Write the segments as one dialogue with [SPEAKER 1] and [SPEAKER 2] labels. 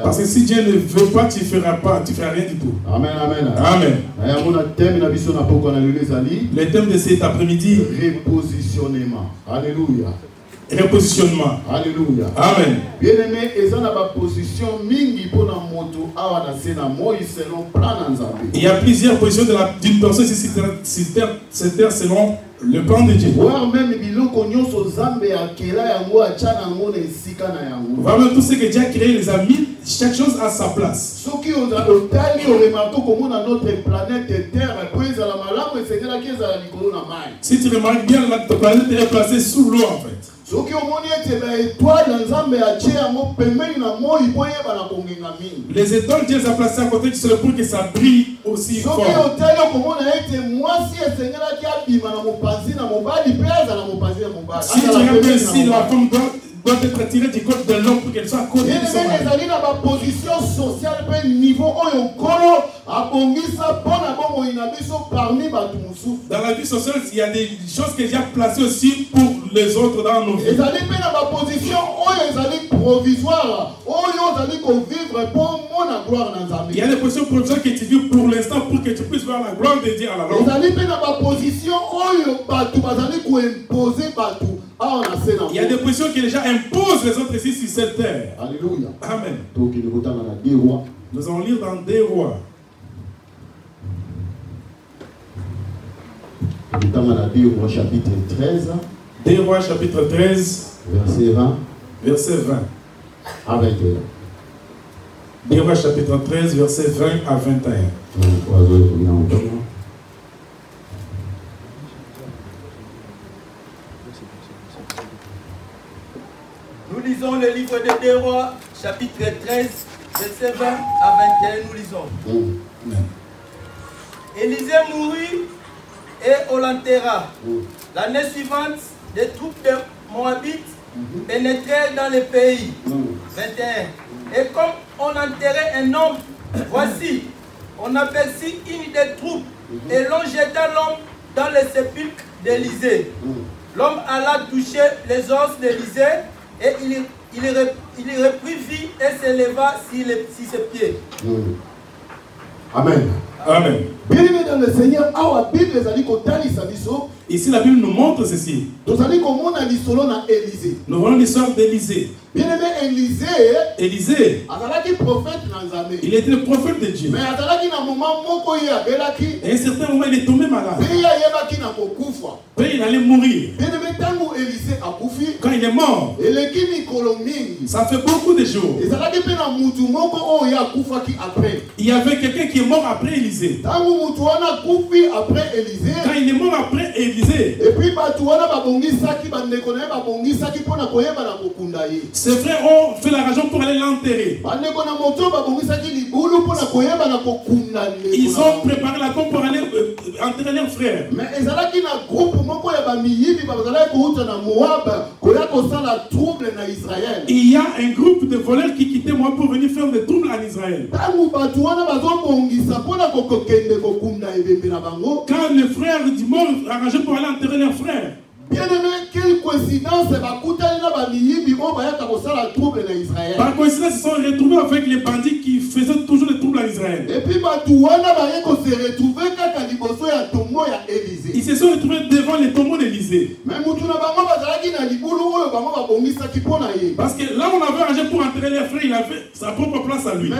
[SPEAKER 1] Parce que si Dieu ne veut pas, tu ne feras pas, tu ne feras rien du tout.
[SPEAKER 2] Amen, amen.
[SPEAKER 1] Amen.
[SPEAKER 2] Le
[SPEAKER 1] thème de cet après-midi,
[SPEAKER 2] repositionnement. Alléluia.
[SPEAKER 1] Repositionnement.
[SPEAKER 2] Alléluia.
[SPEAKER 1] Amen.
[SPEAKER 2] Bien aimé, il y a une position mingi pour la moto.
[SPEAKER 1] Il y a plusieurs positions d'une personne sur terre selon le plan de Dieu. Vraiment tout ce que Dieu a créé, les amis, chaque chose a sa place. Si tu remarques bien, la planète est placée sous l'eau en fait. Les étoiles, Dieu les a placées à côté du soleil pour que ça brille aussi fort. Si tu regardes ici, la femme doit être tirée du corps de l'homme pour qu'elle soit connue. Dans la vie sociale, il y a des choses que Dieu a placées aussi pour les autres dans nos vies. Il y a des positions provisoires que tu vis pour l'instant pour que tu puisses voir la gloire de Dieu à la longue. Il y a des positions qui déjà imposent les autres ici sur cette terre.
[SPEAKER 2] Alléluia.
[SPEAKER 1] Amen.
[SPEAKER 2] Nous
[SPEAKER 1] allons lire dans 2 Rois.
[SPEAKER 2] 2 chapitre 13.
[SPEAKER 1] 2 Rois chapitre 13.
[SPEAKER 2] Verset 20.
[SPEAKER 1] Verset 20.
[SPEAKER 2] À 21.
[SPEAKER 1] 2 Rois chapitre 13, verset 20 à 21.
[SPEAKER 3] Nous lisons le livre de 2 Rois, chapitre 13, verset 20 à 21, nous lisons. Élisée mourut et on l'enterra. L'année suivante, des troupes de Moabites pénétrèrent dans le pays. 21. Et comme on enterrait un homme, voici, on aperçut une des troupes et l'on jeta l'homme dans le sépulcre d'Élisée. L'homme alla toucher les os d'Élisée et il reprit vie et se leva sur ses pieds.
[SPEAKER 2] Amen.
[SPEAKER 1] Amen.
[SPEAKER 2] Bien aimé dans le Seigneur, la Bible
[SPEAKER 1] ici la Bible nous montre ceci. Nous voyons l'histoire d'Élisée.
[SPEAKER 2] Bien aimé,
[SPEAKER 1] Élisée, il était le prophète de Dieu.
[SPEAKER 2] Mais
[SPEAKER 1] et à un certain moment, il est tombé malade. Et il allait mourir. Quand il est mort, ça fait beaucoup de jours. Il y avait quelqu'un qui est mort après Élisée. Quand il est mort après Élisée, ses frères ont fait la raison pour aller l'enterrer. Ils ont préparé la tombe pour aller enterrer leurs frères. Il y a un groupe de voleurs qui quittaient moi pour venir faire des troubles en Israël. Quand les frères du mort arrangé pour aller enterrer leurs frères.
[SPEAKER 2] Bien aimé, quelle coïncidence,
[SPEAKER 1] par coïncidence, ils sont retrouvés avec les bandits qui faisaient toujours des troubles en Israël.
[SPEAKER 2] Et puis,
[SPEAKER 1] ils se sont retrouvés devant les tombeaux d'Élisée. Parce que là, on avait arrangé pour enterrer les frères, il avait sa propre place à lui.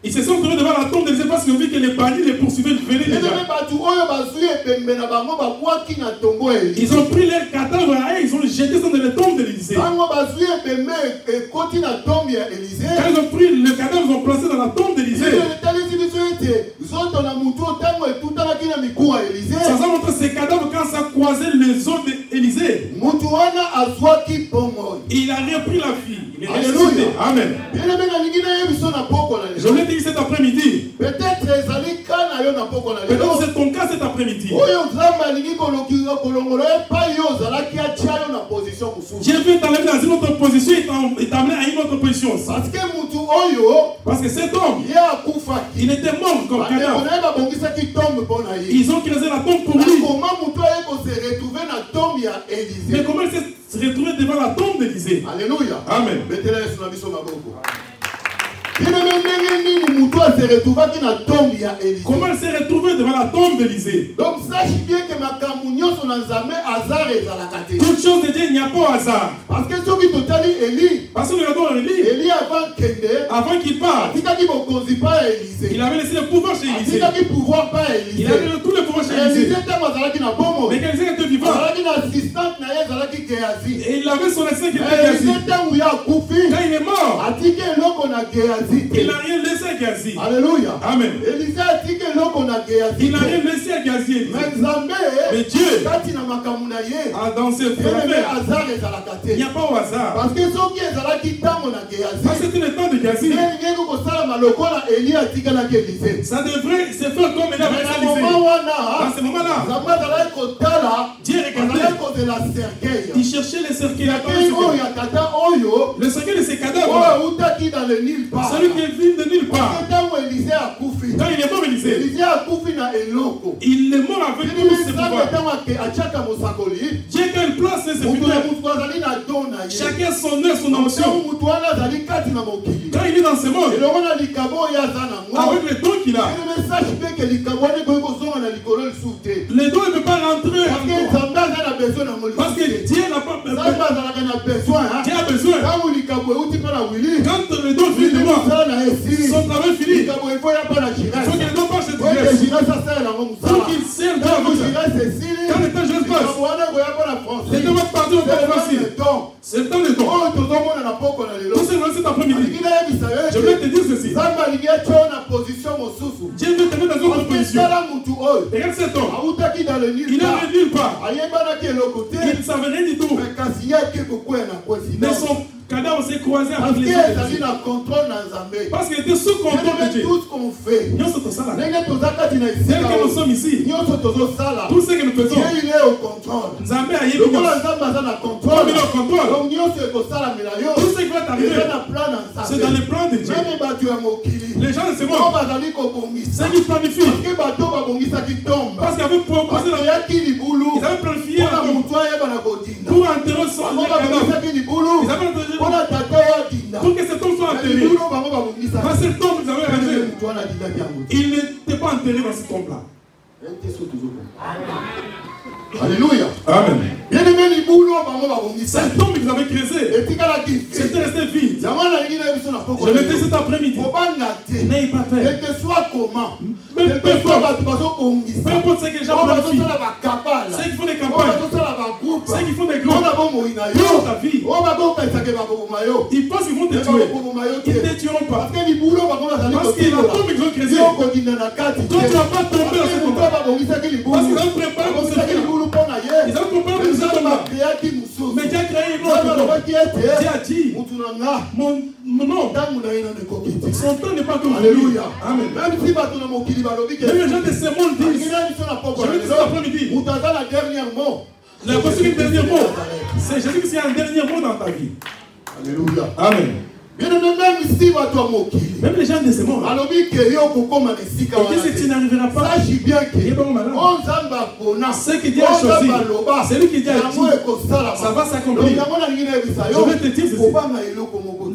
[SPEAKER 1] Ils se sont trouvés devant la tombe d'Élisée parce qu'ils ont vu que les bandits les poursuivaient, venaient déjà. Ils ont pris leurs cadavres et ils ont jeté ça dans la tombe d'Élisée. Quand ils ont pris le cadavre, ils ont placé dans la tombe d'Élisée. Ça a montré ces cadavres quand ça croisait les os d'Élisée. Il a repris la vie. Il est ressuscité. Amen. Je voulais dire cet après-midi.
[SPEAKER 2] Peut-être
[SPEAKER 1] c'est ton cas cet après-midi. Dieu veut t'enlever dans une autre position et t'amener à une autre position. Parce que cet homme, il était mort comme cadavre. Ils ont creusé la tombe pour lui. Mais comment il s'est retrouvé devant la tombe d'Élisée?
[SPEAKER 2] Alléluia.
[SPEAKER 1] Amen. Comment il s'est retrouvé devant la tombe d'Élisée?
[SPEAKER 2] Donc sache bien que ma communion son enzamé hasard et zalakate.
[SPEAKER 1] Toute chose de Dieu, il n'y a pas hasard.
[SPEAKER 2] Parce que ceux qui totali Élie.
[SPEAKER 1] Parce que nous regardons Élie.
[SPEAKER 2] Élie avant qu'il parte.
[SPEAKER 1] Il avait laissé le pouvoir chez Élisée. Il avait tout le pouvoir chez Élisée. Mais qu'Élisée était vivant. Et il avait son assistant qui était Géhazi. Quand il est mort, il n'a rien laissé à Géhazi.
[SPEAKER 2] Alléluia.
[SPEAKER 1] Amen.
[SPEAKER 2] Élisée a dit que l'eau qu'on a Géhazi.
[SPEAKER 1] Il n'a rien laissé à Géhazi. Mais Dieu, dans ce fait, il n'y a pas au hasard.
[SPEAKER 2] Parce que ceux qui est là qui t'aiment on a Géhazi.
[SPEAKER 1] Parce que c'était le temps de Géhazi. Ça devrait se faire comme il a fait Élisée. Dans ce moment-là, Dieu regardait. Il cherchait les cercueils. Le cercueil de ses cadavres. Celui qui est venu de nulle part. Quand il est mort, Élisée, il est mort avec tous ses pouvoirs. Dieu, quand il place ses serviteurs, chacun son œuvre, son onction. Quand il est dans ce monde, avec les dons qu'il a, les dons ne peuvent pas rentrer. Parce que Dieu n'a pas besoin. Dieu a besoin. Quand le don finit de moi, son travail finit. Il faut que les dons passent cette grâce. Il faut qu'il serve Dieu avec ça. Quand le temps je passe, les dons vont partir au temps facile. C'est le temps de don. Tout ce cet après-midi, je vais te dire ceci. Dieu veut te mettre dans une autre position. Regarde cet homme. Il n'a rien nulle part. Il ne savait rien du tout. Mais son cadavre s'est croisé avec les autres. Parce qu'il était sous contrôle de Dieu.
[SPEAKER 2] Tout ce qu'on fait,
[SPEAKER 1] Tel que nous sommes ici, tout ce que nous faisons,
[SPEAKER 2] Dieu il est au contrôle.
[SPEAKER 1] Nzambe a yé
[SPEAKER 2] Comme il est au
[SPEAKER 1] contrôle.
[SPEAKER 2] contrôle,
[SPEAKER 1] Tout ce qui va t'arriver, c'est dans les plans de Dieu. Les gens de ce monde, ceux qui planifient, parce qu'ils avaient proposé la vie, ils avaient planifié la mort pour enterrer son cadavre. Ils avaient enterré pour que cet homme soit enterré. Parce que cet homme, vous avez rangé, il n'était pas enterré dans ce tombe-là.
[SPEAKER 2] Alléluia.
[SPEAKER 1] Amen.
[SPEAKER 2] Bien-aimé,
[SPEAKER 1] cette tombe que vous avez creusée, c'était resté vide. Je l'ai dit cet après-midi. N'ayez pas peur.
[SPEAKER 2] Quel que soit comment,
[SPEAKER 1] peu importe ce que les gens planifient, ceux qui font des campagnes, ceux qui font des groupes, pour ta vie, ils pensent qu'ils vont te tuer. Ils ne te tueront pas. Parce que la tombe qu'ils ont creusée, toi tu ne vas pas tomber dans ce tombe. Parce qu'ils ont préparé pour ce temps. Ils ont préparé pour ce temps. Mais Dieu a créé une autre tombe. Dieu a dit, mon nom, son temps n'est pas comme
[SPEAKER 2] Alléluia.
[SPEAKER 1] Amen. Même les gens de ce monde disent, je vais dire cet après-midi, la possibilité du dernier mot, c'est Jésus qui c'est un dernier mot dans ta vie.
[SPEAKER 2] Alléluia.
[SPEAKER 1] Amen.
[SPEAKER 2] Même les gens de ce monde,
[SPEAKER 1] et que si tu n'arriveras pas,
[SPEAKER 2] sache bien que
[SPEAKER 1] ce que Dieu a choisi, c'est lui qui Dieu a dit, ça va s'accomplir. Je vais te dire ceci,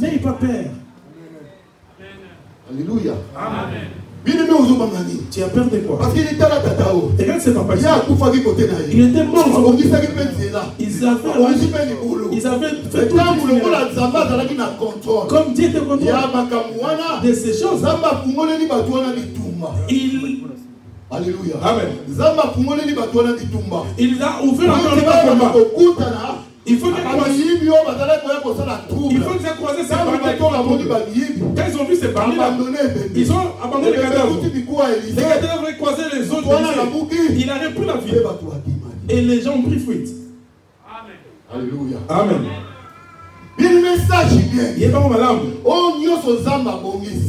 [SPEAKER 1] n'ayez pas peur.
[SPEAKER 2] Alléluia.
[SPEAKER 1] Amen.
[SPEAKER 2] Bien-aimé,
[SPEAKER 1] tu as peur de quoi?
[SPEAKER 2] Parce qu'il était là, Tatao.
[SPEAKER 1] Regarde ce papa ici. Il était mort. Ils avaient fait tout. Comme Dieu te contrôle de ces choses.
[SPEAKER 2] Alléluia.
[SPEAKER 1] Amen.
[SPEAKER 2] Il
[SPEAKER 1] a ouvert encore le combat. Il faut que ça croise ces barrières. Quand ils ont vu ces barrières, ils ont abandonné les cadavres. Les cadavres avaient croisé les autres. Il a repris la vie. Et les gens ont pris fuite.
[SPEAKER 2] Alléluia.
[SPEAKER 1] Amen.
[SPEAKER 2] Bien message bien.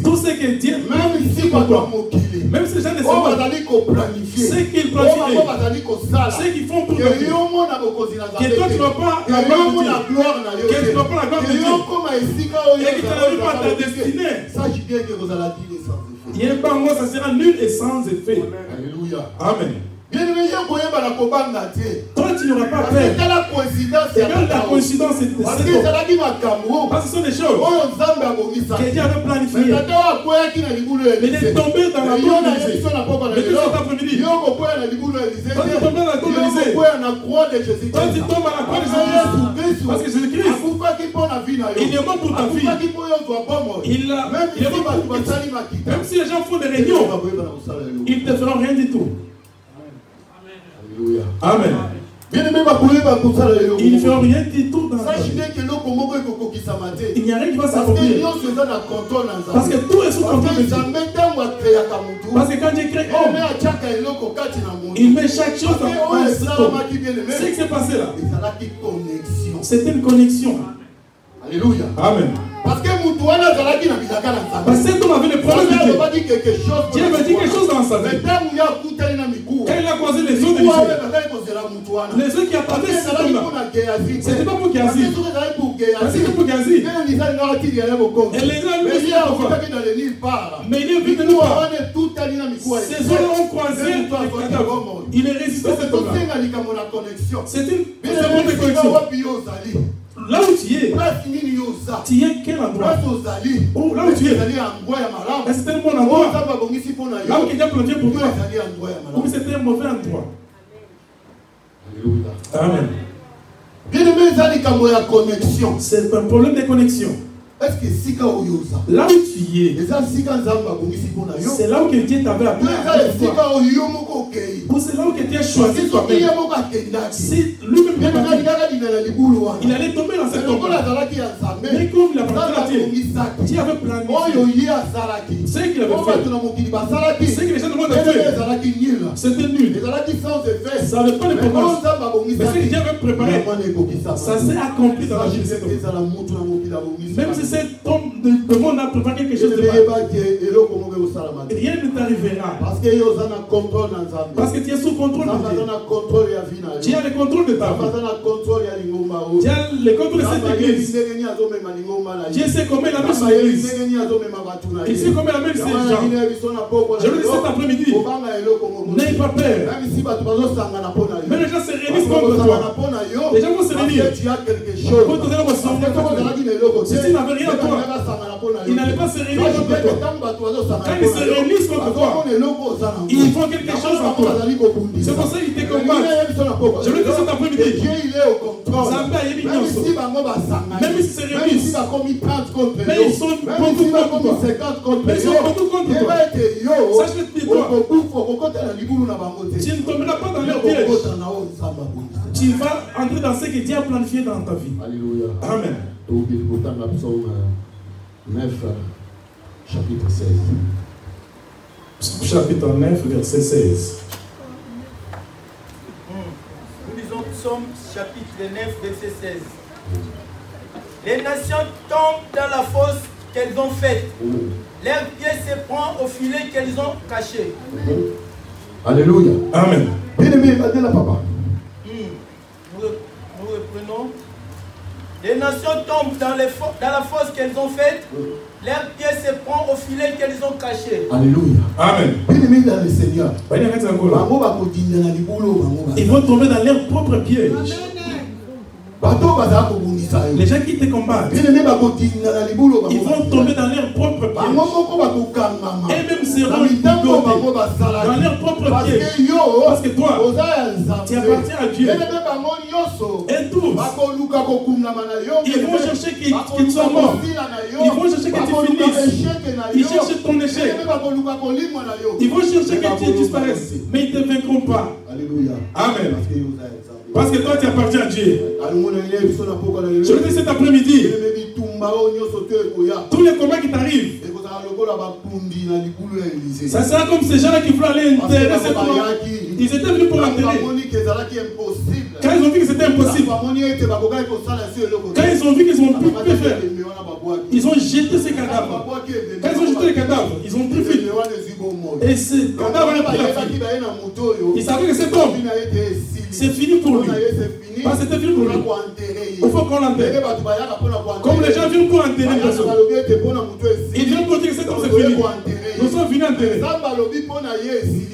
[SPEAKER 1] Tout ce que Dieu,
[SPEAKER 2] même si pas
[SPEAKER 1] même ces gens ne sont pas
[SPEAKER 2] planifiés,
[SPEAKER 1] ce qu'ils planifient, ce qu'ils font pour que toi tu ne vas pas la gloire de Dieu, que tu ne vas pas la gloire de Dieu, et que tu n'arrives pas à ta destinée.
[SPEAKER 2] Sache bien que vous allez dire sans effet.
[SPEAKER 1] Ça sera nul et sans effet.
[SPEAKER 2] Alléluia.
[SPEAKER 1] Amen. Toi, tu n'auras pas peur. C'est la coïncidence. Parce que ce sont des choses que Dieu avait planifiées. Mais il est tombé dans la tombe d'Élisée. Mais tout cet après-midi, toi, tu tombes dans la tombe d'Élisée. Toi, tu tombes à la croix de Jésus-Christ. Parce que Jésus-Christ, il est mort pour ta vie. Il est mort pour ta vie. Même si les gens font des réunions, ils ne te feront rien du tout. Amen. Ils ne feront rien du tout dans la vie. Il n'y a rien qui va s'accomplir. Parce que tout est sous contrôle de Dieu. Parce que quand Dieu crée homme, il met chaque chose dans ce temps. Ce qui s'est passé là, c'était une connexion. Alléluia. Amen. Parce que cet homme avait le problème de Dieu. Dieu avait dit quelque chose dans sa vie. Quand il a croisé les eaux de Dieu, les eaux qui attendaient cet homme-là, c'était pas pour Géasi. C'était pour Géasi. Et les gens lui disaient pourquoi. Mais il est venu de nous. Ces eaux ont croisé les cadavres. Il est résisté à cet homme-là. C'est une connexion. Là où tu es quel endroit? Oh, là où tu es, est-ce un bon endroit? Là où quelqu'un planifié pour toi, ou c'était un mauvais endroit? Amen. C'est un problème de connexion. Là où tu es, c'est là où Dieu t'avait appelé. Ou c'est là où Dieu a choisi toi-même. Si lui-même il allait tomber dans cette tombe. Mais comme il a parlé à Dieu, Dieu avait planifié ce qu'il avait fait. Ce que les gens demandent de faire, c'était nul. Ça n'avait pas d'importance. Mais ce que Dieu avait préparé, ça s'est accompli dans la vie de cet homme. Même si cet homme de monde a préparé quelque chose de mal, rien ne t'arrivera. Parce que tu es sous contrôle de Dieu. Tu as le contrôle de ta vie. Tu as le contrôle de cette église. Dieu sait comment il a mis son église. Il sait comment il a mis ses gens. Je veux dire cet après-midi, n'aie pas peur. Mais les gens se réunissent contre toi. Les gens vont se réunir pour te donner si tu n'avais rien à toi, ils n'allaient pas se réunir contre toi. Quand ils se réunissent contre toi, ils font quelque chose à toi. C'est pour ça qu'ils te combattent. Je veux dire cet après-midi, Zambé a émis Nyonso. Même s'ils se réunissent, mais ils sont beaucoup contre toi. Mais ils sont beaucoup contre toi. Sache-le de toi. Tu ne tomberas pas dans leur piège. Tu vas entrer dans ce que Dieu a planifié dans ta vie.
[SPEAKER 2] Alléluia.
[SPEAKER 1] Amen.
[SPEAKER 2] Psaume 9, chapitre 16.
[SPEAKER 1] Chapitre 9, verset 16.
[SPEAKER 3] Nous lisons Psaume chapitre 9, verset 16. Les nations tombent dans la fosse qu'elles ont faite. Leurs pieds se prennent au filet qu'elles ont caché.
[SPEAKER 2] Alléluia.
[SPEAKER 1] Amen.
[SPEAKER 2] Bien-aimé, regardez la papa.
[SPEAKER 3] Nous reprenons. Les nations tombent dans la fosse qu'elles ont faite. Leurs pieds se prennent au filet qu'elles ont caché.
[SPEAKER 2] Alléluia.
[SPEAKER 1] Amen.
[SPEAKER 2] Bien-aimé dans le Seigneur.
[SPEAKER 1] Ils vont tomber dans leur propre piège. Les gens qui te combattent, ils vont tomber dans leur propre piège. Et même seront ligotés dans leur propre piège. Parce que toi, tu appartiens à Dieu. Et tous, ils vont chercher qu'ils soient morts. Ils vont chercher que tu finisses. Ils cherchent ton échec. Ils vont chercher que tu disparaisses. Mais ils ne te vaincront pas.
[SPEAKER 2] Alléluia.
[SPEAKER 1] Amen. Parce que toi tu appartiens à Dieu. Je veux dire cet après-midi, tous les combats qui t'arrivent, ça sera comme ces gens-là qui voulaient aller enterrer cette homme. Ils étaient venus pour l'enterrer. Quand ils ont vu que c'était impossible, quand ils ont vu qu'ils ont pu faire, ils ont jeté ces cadavres. Quand ils ont jeté les cadavres, ils ont pris fuite. Et ce cadavre a pris la fuite. Ils savaient que cet homme, c'est fini pour lui. Parce que c'était fini pour lui. Il faut qu'on l'enterre. Comme les gens viennent pour enterrer une personne. Ils viennent pour dire que cet homme c'est fini. Nous sommes sont venus enterrer.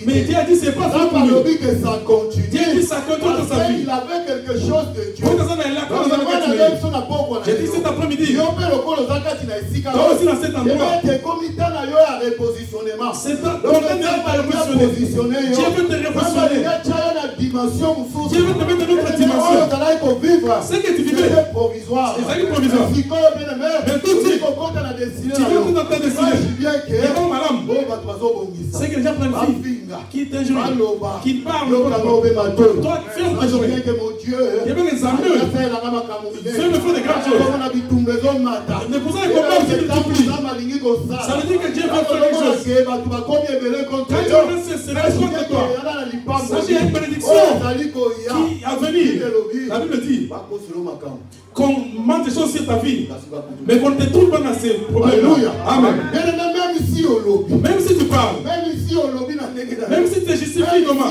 [SPEAKER 1] Mais Dieu a dit c'est pas ça pour lui.
[SPEAKER 2] que ça continue.
[SPEAKER 1] Dieu a dit ça continue dans sa vie.
[SPEAKER 2] Il avait quelque chose de Dieu.
[SPEAKER 1] J'ai dit cet après-midi. Toi aussi dans cet endroit. C'est pas ton temps de repositionner. Dieu veut te repositionner. Dieu veut te mettre dans notre dimension. C'est que tu vivais. C'est provisoire. Mais tout de suite, tu veux tout dans ta destinée. Et bon, madame, c'est que les gens prennent vie, qui t'injurient, qui parlent. Toi, ferme ta journée. Dieu veut les amener. Fais le feu de grandes choses. Ne vous avez combat aussi de t'oublie. Ça veut dire que Dieu veut faire quelque chose. Quand Dieu veut se répondre contre toi, sachez une bénédiction qui a venu. La Bible dit qu'on mente des choses sur ta vie, mais qu'on ne te trouve pas dans ces problèmes. Amen. Même si tu parles, même si tu te justifies comment,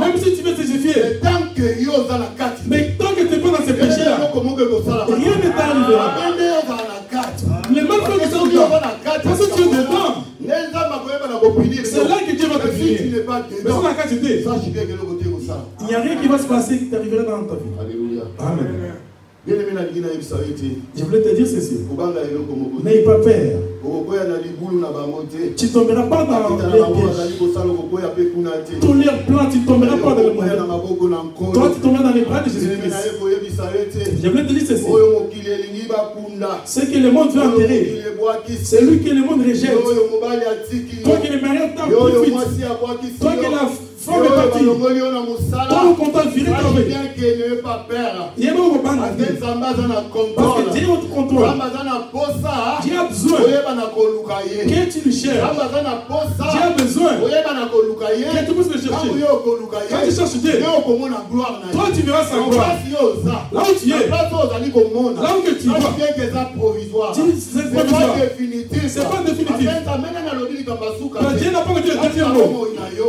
[SPEAKER 1] même si tu veux te justifier, mais tant que tu n'es pas dans ces péchés-là, rien ne t'arrivera. Les malfaiteurs qui sont dedans, parce que tu es dedans, c'est là que Dieu va te finir. Mais sur la quantité, il n'y a rien qui va se passer qui t'arrivera dans ta vie.
[SPEAKER 2] Alléluia.
[SPEAKER 1] Amen. Je voulais te dire ceci. N'aie pas peur. Tu ne tomberas pas dans les pièges. Tous leurs plans, tu ne tomberas pas dans le monde. Toi, tu tomberas dans les bras de Jésus-Christ. Je voulais te dire ceci. Ce que le monde veut enterrer, c'est lui que le monde rejette. Toi qui le mari t'a profite. Toi qui la femme est partie. Toi, on compte virer ta vie. Il y a beaucoup de bandes. Parce que Dieu est au contrôle. Dieu a besoin que tu le cherches. Dieu a besoin que tu puisses le chercher. Quand tu cherches Dieu, toi tu verras sa gloire. Là où tu es, là où que tu vas, c'est provisoire. C'est pas définitif. Dieu n'a pas dit le dernier mot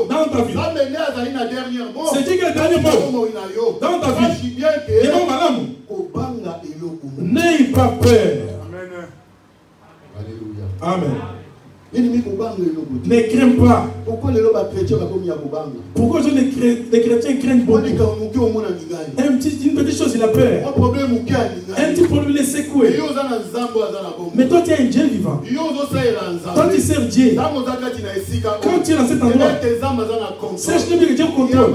[SPEAKER 1] dans ta vie. C'est Dieu qui a le dernier mot dans ta vie. Et non, madame, n'aie pas peur.
[SPEAKER 2] Alléluia.
[SPEAKER 1] Amen. Ne crains pas. Pourquoi les chrétiens craignent beaucoup? Une petite chose, il a peur. Un petit problème, il est secoué. Mais toi, tu es un Dieu vivant. Toi, tu sers Dieu. Quand tu es dans cet endroit, sache-le bien que Dieu contrôle.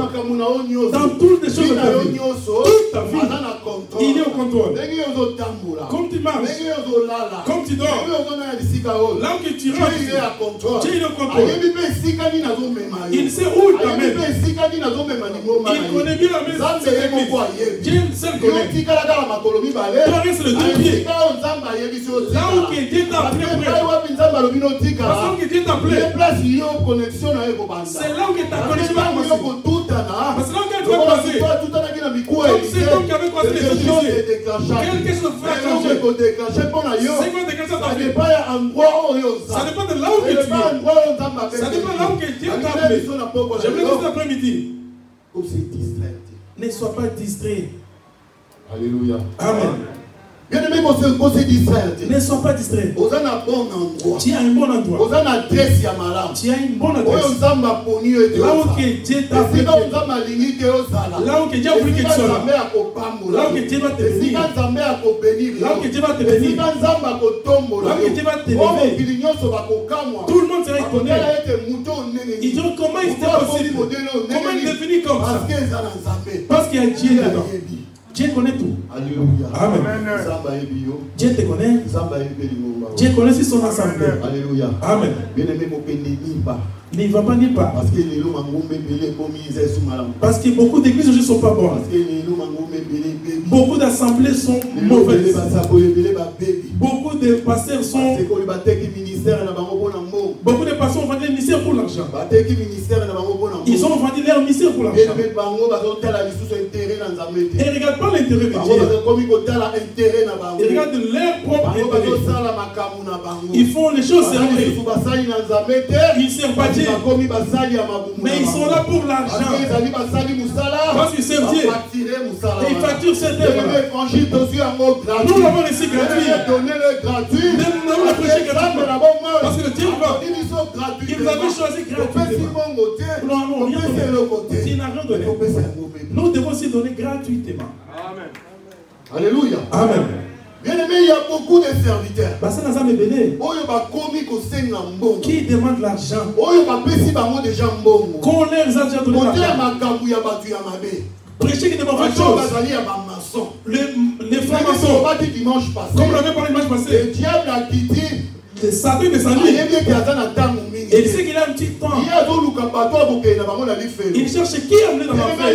[SPEAKER 1] Dans toutes les choses de ta vie, toute ta vie, il est au contrôle. Comme tu marches, comme tu dors, là où tu rentres, Dieu est au contrôle. Il sait où il t'amène. Il connaît bien la maison. Dieu seul connaît. Toi, reste le deux pieds. Là où Dieu t'a appelé pour être. Parce que Dieu t'a appelé. C'est là où ta connexion va commencer. Parce que là où tu vas passer. Comme c'est toi qui avais croisé les autres. Quelque chose va changer. C'est quoi déclencher ta vie? Ça dépend de là où tu es. Ça dépend de là où Dieu t'a appelé. Je voulais dire cet après-midi. Ne sois pas distrait.
[SPEAKER 2] Alléluia.
[SPEAKER 1] Amen. Ne sois pas distrait. Tu as un bon endroit. Tu as une bonne adresse. Là où Dieu t'a appelé. Là où Dieu a voulu que tu sois là. Là où Dieu va te bénir. Là où Dieu va te bénir. Là où Dieu va te bénir. Tout le monde sera étonné. Ils diront comment il était possible. Comment il est devenu comme ça. Parce qu'il y a Dieu dedans. Dieu connaît tout.
[SPEAKER 2] Alléluia.
[SPEAKER 1] Amen. Dieu te connaît. Dieu connaît si son assemblée.
[SPEAKER 2] Alléluia.
[SPEAKER 1] Amen. Ne va pas nulle part. Parce que beaucoup d'églises ne sont pas bonnes. Beaucoup d'assemblées sont mauvaises. Beaucoup de pasteurs sont. Beaucoup de pasteurs ont vendu le ministère pour l'argent. Ils ont vendu leur ministère pour l'argent. Et ils ne regardent pas l'intérêt de Dieu. Ils regardent leur propre intérêt. Ils font les choses sérieuses. Ils ne servent pas Dieu. Mais ils sont là pour l'argent. Parce qu'ils servent Dieu. Et ils facturent cette œuvre. Nous l'avons reçu gratuit. Nous l'avons prêché gratuitement. Parce que le Dieu va. avez choisi gratuitement. Non, rien donné. Tu n'as rien donné. Nous devons aussi donner gratuitement.
[SPEAKER 2] Amen.
[SPEAKER 1] Alléluia. Amen.
[SPEAKER 2] Bien aimé, il y a beaucoup de serviteurs
[SPEAKER 1] qui demandent l'argent.
[SPEAKER 2] Qu'on
[SPEAKER 1] leur a déjà donné l'argent. Prêcher qui ne mauvaises choses. Les francs-maçons, comme on l'avait parlé dimanche passé,
[SPEAKER 2] le diable a quitté.
[SPEAKER 1] Satan est descendu. Et il sait qu'il a un petit temps. Il cherche qui a amené dans l'enfer.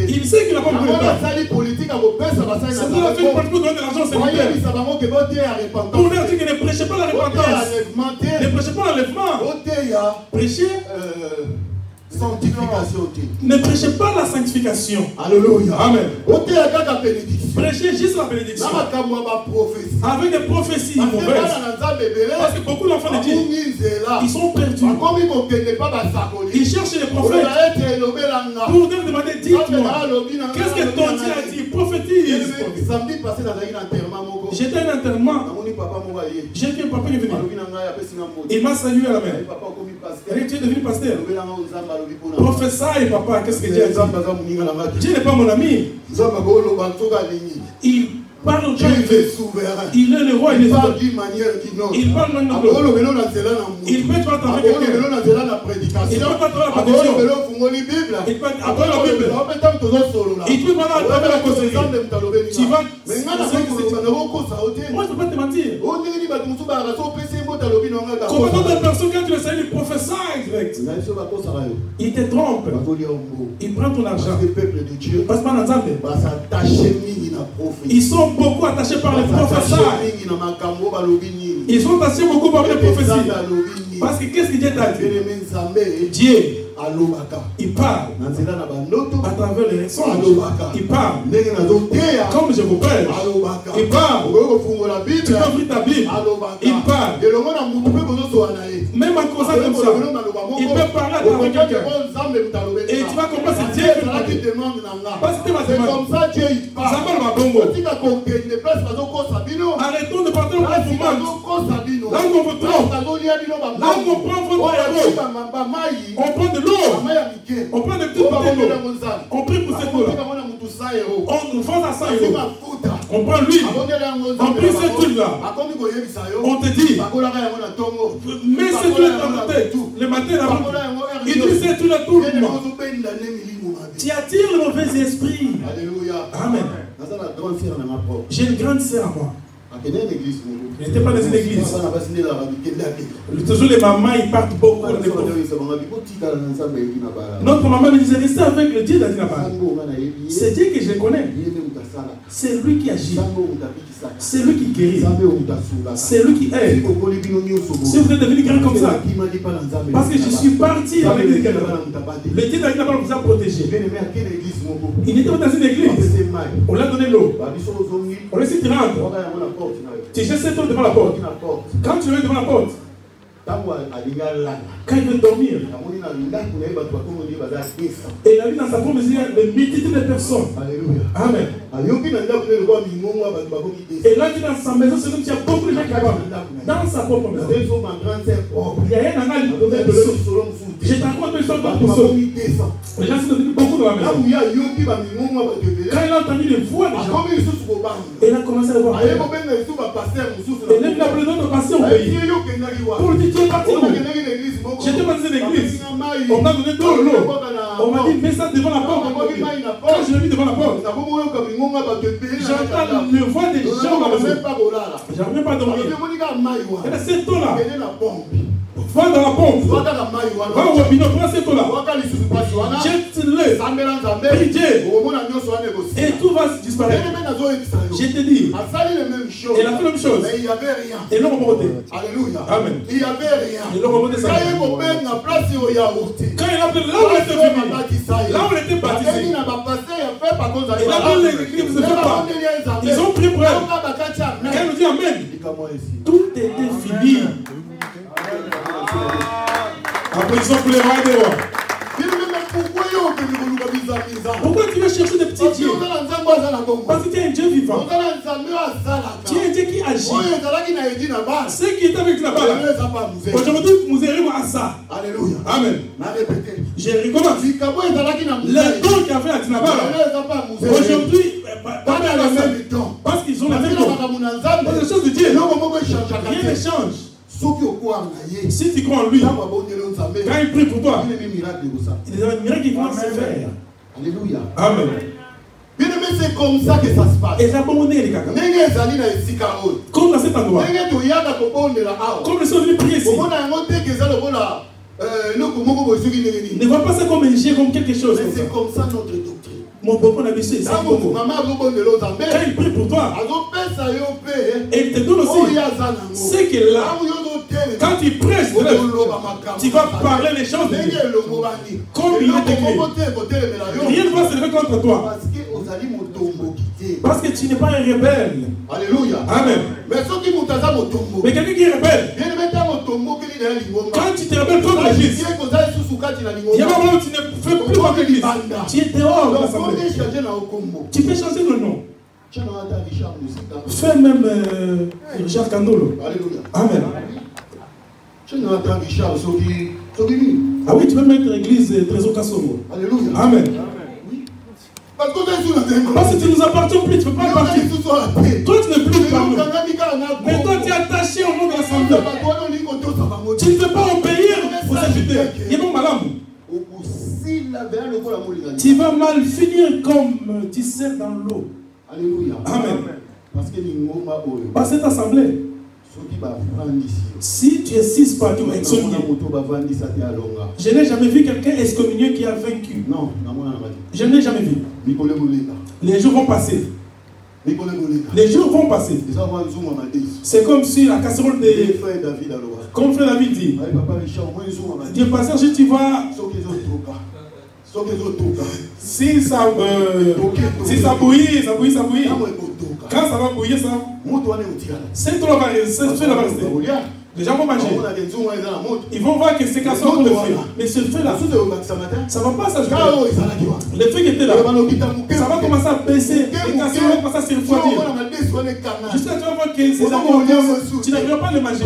[SPEAKER 1] Il sait qu'il n'a pas beaucoup de temps. C'est pour la fin pour donner de l'argent au serviteur. Pour leur dire qu'il ne prêchez pas la repentance. Ne prêchez pas l'enlèvement. Prêchez
[SPEAKER 2] sanctification.
[SPEAKER 1] Ne prêchez pas la sanctification.
[SPEAKER 2] Alléluia.
[SPEAKER 1] Amen. Prêchez juste la bénédiction. Avec des prophéties mauvaises. Parce que beaucoup d'enfants de Dieu, ils sont perdus. Ils cherchent les prophètes pour leur demander, dites-moi, qu'est-ce que ton Dieu a dit? Prophétise. J'étais à un enterrement. J'ai vu un papa qui est venu. Il m'a salué à la main. Tu es devenu pasteur. Prophète, papa, qu'est-ce que Dieu a dit? Dieu n'est pas mon ami. Il parle au Dieu. Il est le roi. Il parle d'une manière qui non. Il parle maintenant. Il peut être avec quelqu'un. Il peut être la prédication. Il peut être la Bible. Il peut être après la Bible. Il peut être à travers la causerie. Tu vas. Moi, je ne peux pas te mentir. Combien de personnes, quand tu essaies de prophétiser direct, il te trompe. Il prend ton argent. Parce ils sont beaucoup attachés par les prophéties. Ils sont attachés beaucoup par les prophéties. Parce que qu'est-ce que Dieu t'a dit? Dieu, il parle à travers les songes. Il parle comme je vous prêche. Il parle. Tu peux ouvrir ta Bible. Il parle. Même en causant comme ça, il peut parler à travers quelqu'un. Et tu vas comprendre c'est Dieu qui te demande. Parce que tu vas demander. Comme ça Dieu il parle. Arrêtons de partir au confinement. Là où on vous trompe. Là où on prend votre héros. On prend de l'eau. On prend de petites bouteilles d'eau. On prie pour cette eau-là. On fonce à 100 euros. On prend l'huile. On prie cette huile-là. On te dit, mets cette huile dans ta tête. Le matin, il dit cette huile tout le monde. Tu attires le mauvais esprit.
[SPEAKER 2] Alléluia.
[SPEAKER 1] Amen. J'ai une grande sœur à moi. Il n'était pas dans une église. Toujours les mamans, ils partent beaucoup. Notre maman me disait, restez avec le Dieu d'Adinaba. C'est Dieu que je connais. C'est lui qui agit. C'est lui qui guérit. C'est lui qui aide. Si vous êtes devenu grand comme ça, parce que je suis parti avec le Dieu d'Adinaba vous a protégé. Il n'était pas dans une église. On l'a donné l'eau. On laisse qu'il rentre. Tu jettes cette eau devant la porte. Quand tu es devant la porte, quand il veut dormir, et il a vu dans sa propre maison des multitudes de personnes. Amen. Et là, dans sa maison, c'est comme s'il y a beaucoup de gens qui vont dans sa propre maison. Il y a un anal de l'eau. J'ai encore besoin de pour ça. Les gens sont devenus beaucoup dans la maison. Quand il a entendu les voix des gens, et il a commencé à voir. Et là, il a pris notre passion au pays. Pour dire, tu es parti où? J'étais dans une église. On m'a donné de l'eau. On m'a dit, mets ça devant la porte. Quand je l'ai mis devant la porte, j'entends le voix des gens dans la maison. J'arrive même pas à dormir. Et cette eau-là, va dans la pompe. Va au robinet, prends cette eau-là. Jette-le. Prie Dieu. Et tout va disparaître. Je te dis, il a fait la même chose.
[SPEAKER 2] Mais il n'y avait rien.
[SPEAKER 1] Et l'homme a monté.
[SPEAKER 2] Alléluia.
[SPEAKER 1] Amen.
[SPEAKER 2] Il n'y avait rien.
[SPEAKER 1] Et l'homme a monté ça. Quand il a appelé là où il était venu, là où il était baptisé, et là où l'église ne se fait pas, ils ont pris pour elle. Quand elle nous dit Amen, tout était fini. Applaudissons pour les rois des rois. Pourquoi tu veux chercher des petits dieux? Parce que tu es un Dieu vivant. vivant. Tu es Dieu qui agit. Ceux qui étaient avec la balle. Aujourd'hui, nous arrivons à ça.
[SPEAKER 2] Alléluia.
[SPEAKER 1] Amen. Je recommence. Les dons qui a fait à Tinabala. Aujourd'hui, parce qu'ils ont la même don. Dans les choses de Dieu, rien ne change. Si tu crois en lui, quand il prie pour toi, il y a un miracle qui va se faire.
[SPEAKER 2] Alléluia.
[SPEAKER 1] Amen.
[SPEAKER 2] Bien aimé, c'est comme ça que ça se passe.
[SPEAKER 1] Et ça peut les gars. Comme dans cet endroit. Comme ils sont venus prier ici. Ne vois pas ça comme un jeu, comme quelque chose.
[SPEAKER 2] Mais c'est comme ça notre doctrine.
[SPEAKER 1] Mon papa n'a vu ça. Quand il prie pour toi, et il te donne aussi ce qu'il est là. Quand il prêche, tu vas parler les choses de Dieu. Comme il est écrit. Rien ne va se lever contre toi. Parce que tu n'es pas un rebelle.
[SPEAKER 2] Alléluia.
[SPEAKER 1] Amen. Mais quelqu'un qui est rebelle, quand tu te rebelles contre l'Église, il y a un moment où tu ne fais plus voir l'Église. Tu es dehors de l'assemblée. Tu peux changer le nom. Fais même Richard Kandolo.
[SPEAKER 2] Alléluia.
[SPEAKER 1] Amen. Ah oui, tu peux mettre l'église Trésor Kassomo.
[SPEAKER 2] Alléluia.
[SPEAKER 1] Amen.
[SPEAKER 2] Parce
[SPEAKER 1] que tu nous appartiens plus, tu ne peux pas partir. Toi, tu n'es plus par nous. Mais toi, tu es attaché au nom de l'assemblée. Tu ne peux pas obéir aux serviteurs. Il est bon, madame. Tu vas mal finir comme tu sais dans l'eau.
[SPEAKER 2] Alléluia.
[SPEAKER 1] Amen.
[SPEAKER 2] Parce
[SPEAKER 1] que cette assemblée, si tu es 6 partout excommunié, je n'ai jamais vu quelqu'un excommunié qui a vaincu.
[SPEAKER 2] Non,
[SPEAKER 1] je n'ai jamais vu. Les jours vont passer. Les jours vont passer. C'est comme si la casserole de... Comme frère David dit. Dieu pasteur, si tu vas... Si ça bouillit, ça bouillit. Quand ça va bouillir, ça... C'est toi la rester. Les gens vont manger. Ils vont voir que ces casseroles ont le feu. Mais ce feu-là, ça ne va pas s'ajouter. Le feu qui était là, ça va commencer à baisser. Les casseroles vont commencer à se refroidir. Jusqu'à tu vas voir que ces aliments, tu n'arriveras pas à les manger.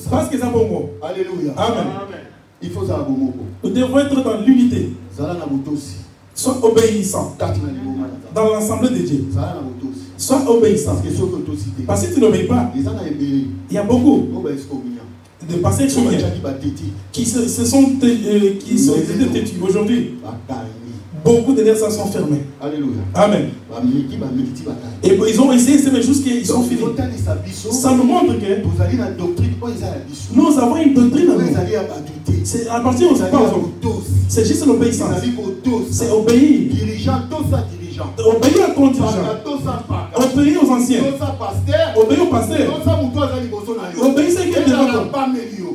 [SPEAKER 1] Parce que c'est un bon mot.
[SPEAKER 2] Alléluia.
[SPEAKER 1] Amen.
[SPEAKER 2] Il faut ça bon.
[SPEAKER 1] Nous devons être dans l'unité. Sois obéissant dans l'ensemble de Dieu. Sois obéissant. Parce que si tu n'obéis pas, il y a beaucoup de passés qui se sont têtus aujourd'hui. Beaucoup de naissances sont fermées.
[SPEAKER 2] Alléluia.
[SPEAKER 1] Amen. Et ils ont essayé, mais jusqu'ils sont finis. Ça nous montre que nous avons une doctrine. C'est à partir de c'est juste l'obéissance. C'est obéir. Obéir à ton dirigeant. Obéir aux anciens. Obéir aux pasteurs. Obéir à ceux qui est devant toi.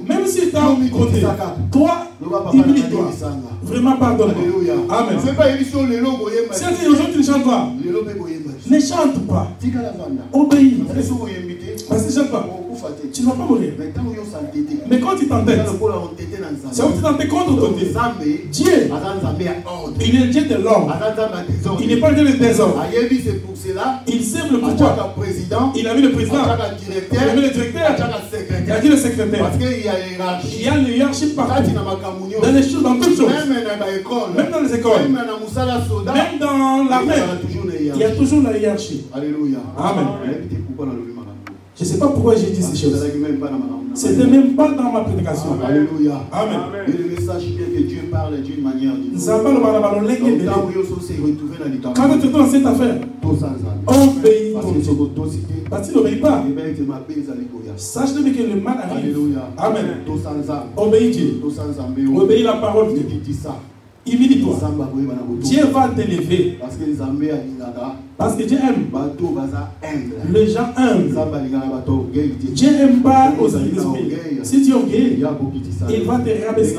[SPEAKER 1] Même si tu as un côté, toi, humilie-toi. Vraiment pardonne. Amen. Si aujourd'hui tu ne chantes pas, ne chante pas. Obéis. Parce que tu ne chantes pas, tu ne vas pas mourir. Mais quand tu t'entêtes, c'est où tu t'entêtes contre ton Dieu. Dieu, il est Dieu de l'homme. Il n'est pas le Dieu de désordre. Il sait le pourquoi. Il a mis le président, il a mis le directeur, il a dit le secrétaire.
[SPEAKER 2] Parce qu'il y a hiérarchie.
[SPEAKER 1] Il y a une hiérarchie partout. Dans les choses, dans toutes choses. Même dans les écoles. Même dans l'armée. Il y a toujours la hiérarchie.
[SPEAKER 2] Alléluia.
[SPEAKER 1] Amen. Je ne sais pas pourquoi j'ai dit ces choses. C'était même pas dans ma prédication.
[SPEAKER 2] Alléluia.
[SPEAKER 1] Amen.
[SPEAKER 2] Et le message vient que Dieu parle d'une manière différente.
[SPEAKER 1] Quand tu es dans cette affaire, obéis ton Dieu. Parce que tu n'obéis pas, sache que le mal arrive. Amen. Obéis Dieu. Obéis la parole de Dieu. Humilie-toi. Dieu va t'élever. Parce que Dieu aime les gens humbles. Dieu n'aime pas aux esprits. Si tu es orgueilleux, il va te rabaisser.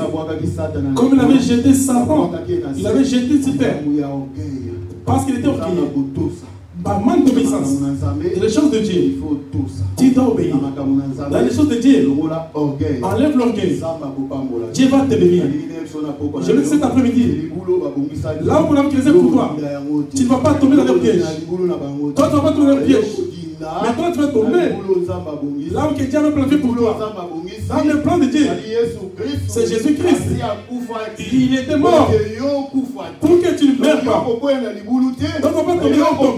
[SPEAKER 1] Comme il avait jeté Satan, il avait jeté sur terre. Parce qu'il était orgueilleux. manque d'obéissance. Et les choses de Dieu,
[SPEAKER 2] il faut tout ça.
[SPEAKER 1] Dieu doit obéir. Dans les choses de Dieu, enlève l'orgueil. Dieu va te bénir. Je le dis cet après-midi. Là où on a utilisé pour toi, tu ne vas pas tomber dans le piège. Toi, tu ne vas pas tomber dans le piège. Mais toi, tu vas tomber là où Dieu avait planifié pour toi. Dans le plan de Dieu, c'est Jésus-Christ. Il était mort pour que tu ne meurs pas. Donc, on va pas tomber dans le tombe.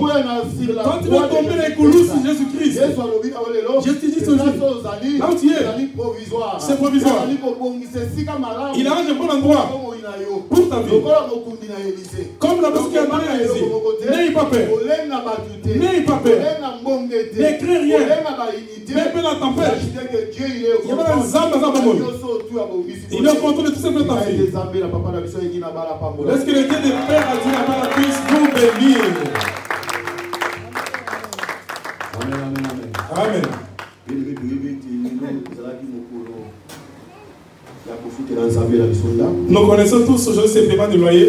[SPEAKER 1] Quand tu vas tomber dans les couloirs sur Jésus-Christ, je te dis toujours, là où tu es, c'est provisoire. Il arrange un bon endroit pour ta vie. Comme la personne qui a marié à Élisée. N'ayez pas peur. N'ayez pas peur. N'écris rien. Même la tempête. Il y a un zamba zamba mono. Il est au contrôle de tout ce que tu as fait. Est-ce que le Dieu des pères a dit à la puisse nous bénir? Amen. Nous connaissons tous aujourd'hui ces paiements de loyer.